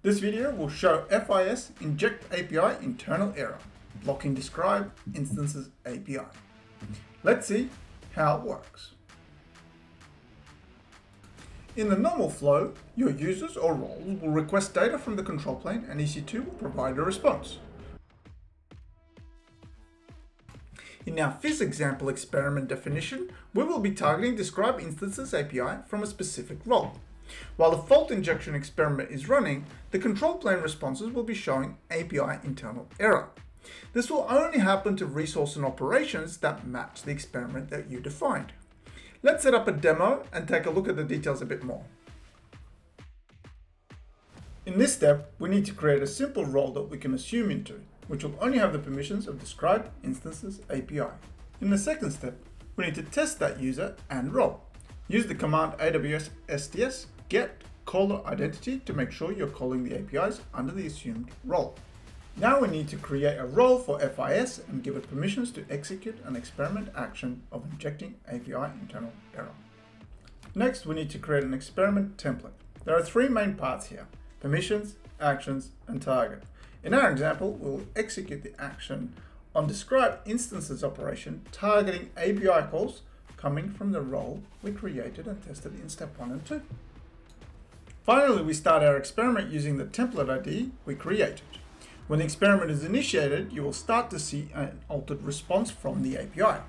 This video will show FIS Inject API Internal Error, blocking describe instances API. Let's see how it works. In the normal flow, your users or roles will request data from the control plane and EC2 will provide a response. In our FIS example experiment definition, we will be targeting describe instances API from a specific role. While the fault injection experiment is running, the control plane responses will be showing API internal error. This will only happen to resource and operations that match the experiment that you defined. Let's set up a demo and take a look at the details a bit more. In this step, we need to create a simple role that we can assume into, which will only have the permissions of describe instances API. In the second step, we need to test that user and role. Use the command AWS STS get caller identity to make sure you're calling the APIs under the assumed role. Now we need to create a role for FIS and give it permissions to execute an experiment action of injecting API internal error. Next, we need to create an experiment template. There are three main parts here: permissions, actions, and target. In our example, we'll execute the action on describe instances operation targeting API calls coming from the role we created and tested in step 1 and 2. Finally, we start our experiment using the template ID we created. When the experiment is initiated, you will start to see an altered response from the API.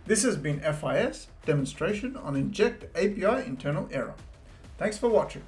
This has been FIS demonstration on Inject API Internal Error. Thanks for watching.